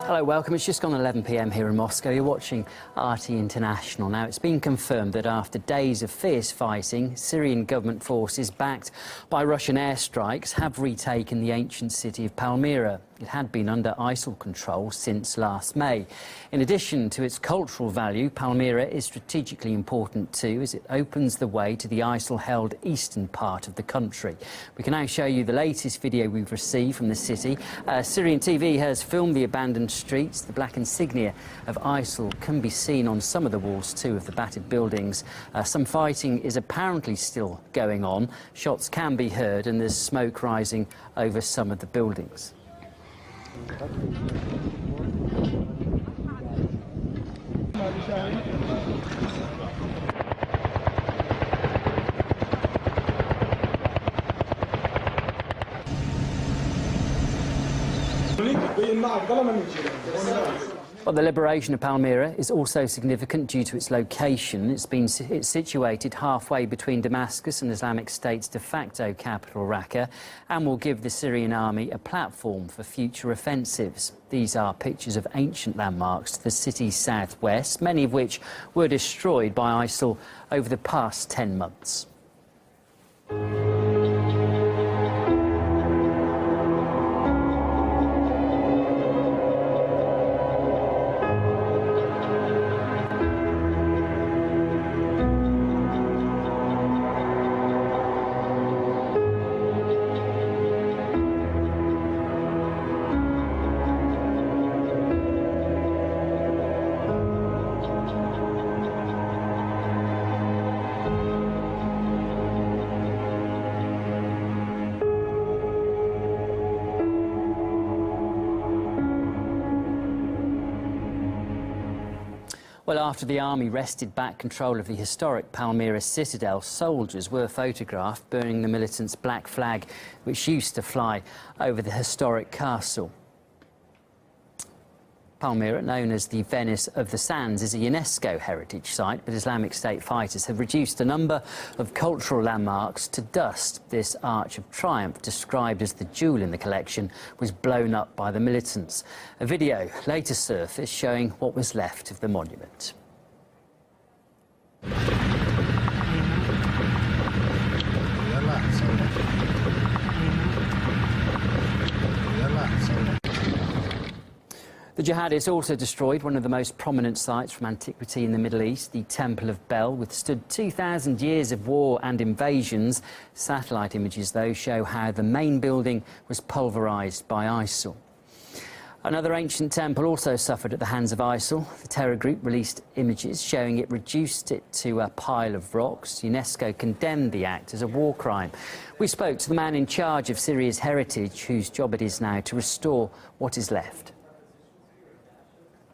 Hello, welcome. It's just gone 11 p.m. here in Moscow. You're watching RT International. Now, it's been confirmed that after days of fierce fighting, Syrian government forces, backed by Russian airstrikes, have retaken the ancient city of Palmyra. It had been under ISIL control since last May. In addition to its cultural value, Palmyra is strategically important too, as it opens the way to the ISIL-held eastern part of the country. We can now show you the latest video we've received from the city. Syrian TV has filmed the abandoned streets. The black insignia of ISIL can be seen on some of the walls too of the battered buildings. Some fighting is apparently still going on. Shots can be heard and there's smoke rising over some of the buildings. Well, the liberation of Palmyra is also significant due to its location. It's situated halfway between Damascus and Islamic State's de facto capital, Raqqa, and will give the Syrian army a platform for future offensives. These are pictures of ancient landmarks to the city's southwest, many of which were destroyed by ISIL over the past 10 months. Well, after the army wrested back control of the historic Palmyra citadel, soldiers were photographed burning the militants' black flag, which used to fly over the historic castle. Palmyra, known as the Venice of the Sands, is a UNESCO Heritage Site, but Islamic State fighters have reduced a number of cultural landmarks to dust. This Arch of Triumph, described as the jewel in the collection, was blown up by the militants. A video later surfaced showing what was left of the monument. The jihadists also destroyed one of the most prominent sites from antiquity in the Middle East. The Temple of Bel withstood 2,000 years of war and invasions. Satellite images, though, show how the main building was pulverised by ISIL. Another ancient temple also suffered at the hands of ISIL. The terror group released images showing it reduced it to a pile of rocks. UNESCO condemned the act as a war crime. We spoke to the man in charge of Syria's heritage, whose job it is now to restore what is left.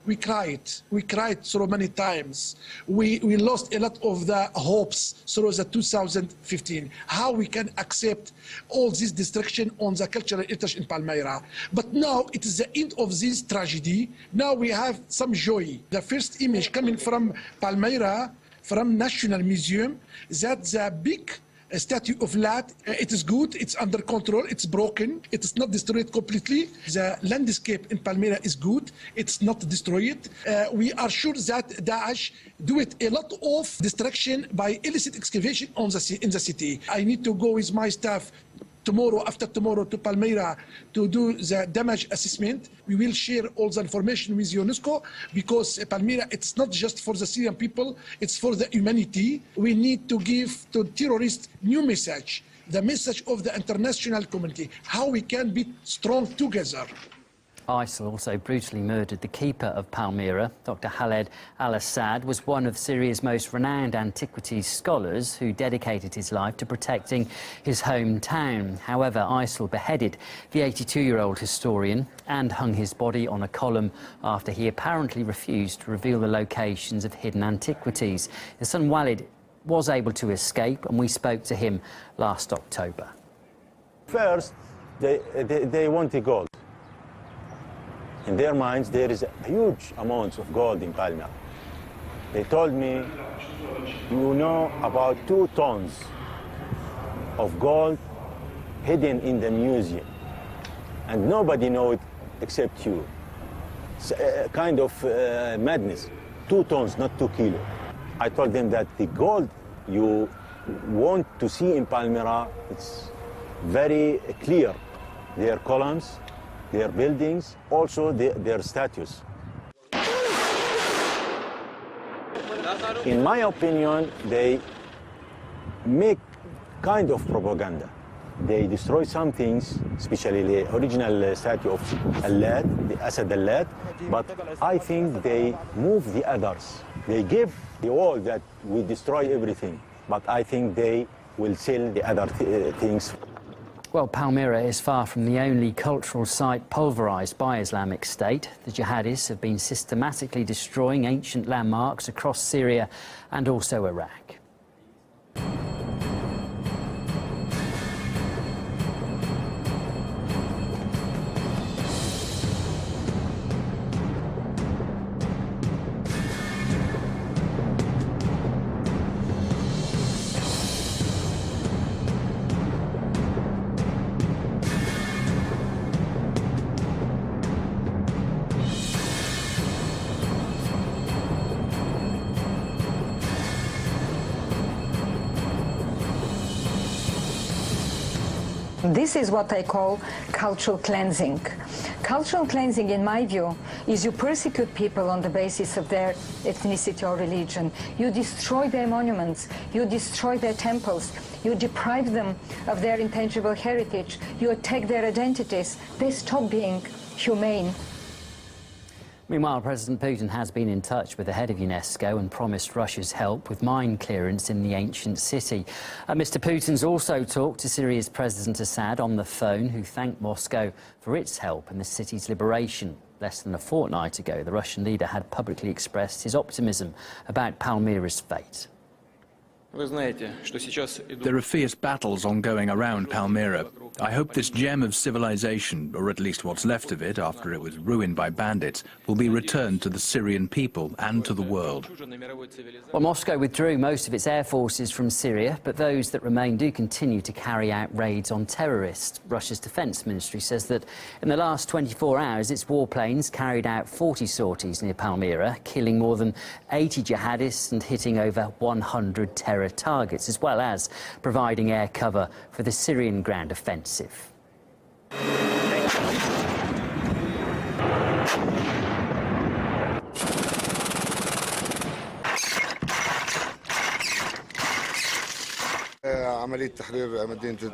We cried so many times. We lost a lot of the hopes through the 2015. How we can accept all this destruction on the cultural heritage in Palmyra. But now it is the end of this tragedy. Now we have some joy. The first image coming from Palmyra, from National Museum, that the big a statue of Lat, it is good, it's under control, it's broken, it is not destroyed completely. The landscape in Palmyra is good, it's not destroyed. We are sure that Daesh do it a lot of destruction by illicit excavation in the city. I need to go with my staff tomorrow, after tomorrow, to Palmyra to do the damage assessment. We will share all the information with UNESCO, because Palmyra, it's not just for the Syrian people, it's for the humanity. We need to give to terrorists new message, the message of the international community, how we can be strong together. ISIL also brutally murdered the keeper of Palmyra. Dr. Khaled al-Assad was one of Syria's most renowned antiquities scholars who dedicated his life to protecting his hometown. However, ISIL beheaded the 82-year-old historian and hung his body on a column after he apparently refused to reveal the locations of hidden antiquities. His son Walid was able to escape, and we spoke to him last October. First, they wanted gold. In their minds, there is a huge amount of gold in Palmyra. They told me, you know about 2 tons of gold hidden in the museum, and nobody knows it except you. It's a kind of madness. 2 tons, not 2 kilos. I told them that the gold you want to see in Palmyra, it's very clear. Their columns, their buildings, also their statues. In my opinion, they make kind of propaganda. They destroy some things, especially the original statue of Allad, the Assad Allad, but I think they move the others. They give the wall that we destroy everything, but I think they will sell the other things. Well, Palmyra is far from the only cultural site pulverised by Islamic State. The jihadis have been systematically destroying ancient landmarks across Syria and also Iraq. This is what I call cultural cleansing. Cultural cleansing, in my view, is you persecute people on the basis of their ethnicity or religion. You destroy their monuments, you destroy their temples, you deprive them of their intangible heritage, you attack their identities. They stop being humane. Meanwhile, President Putin has been in touch with the head of UNESCO and promised Russia's help with mine clearance in the ancient city. Mr. Putin's also talked to Syria's President Assad on the phone, who thanked Moscow for its help in the city's liberation. Less than a fortnight ago, the Russian leader had publicly expressed his optimism about Palmyra's fate. There are fierce battles ongoing around Palmyra. I hope this gem of civilization, or at least what's left of it after it was ruined by bandits, will be returned to the Syrian people and to the world. Well, Moscow withdrew most of its air forces from Syria, but those that remain do continue to carry out raids on terrorists. Russia's defence ministry says that in the last 24 hours, its warplanes carried out 40 sorties near Palmyra, killing more than 80 jihadists and hitting over 100 terror targets, as well as providing air cover for the Syrian ground offensive.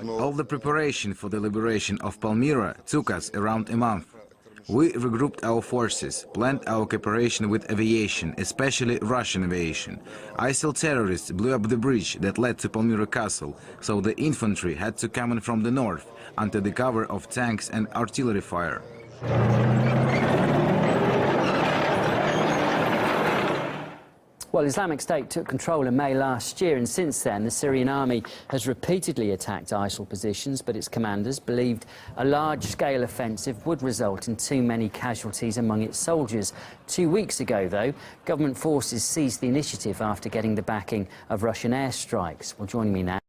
All the preparation for the liberation of Palmyra took us around a month. We regrouped our forces, planned our cooperation with aviation, especially Russian aviation. ISIL terrorists blew up the bridge that led to Palmyra Castle, so the infantry had to come in from the north, under the cover of tanks and artillery fire. Well, Islamic State took control in May last year, and since then the Syrian army has repeatedly attacked ISIL positions, but its commanders believed a large-scale offensive would result in too many casualties among its soldiers. 2 weeks ago, though, government forces seized the initiative after getting the backing of Russian airstrikes. Well, joining me now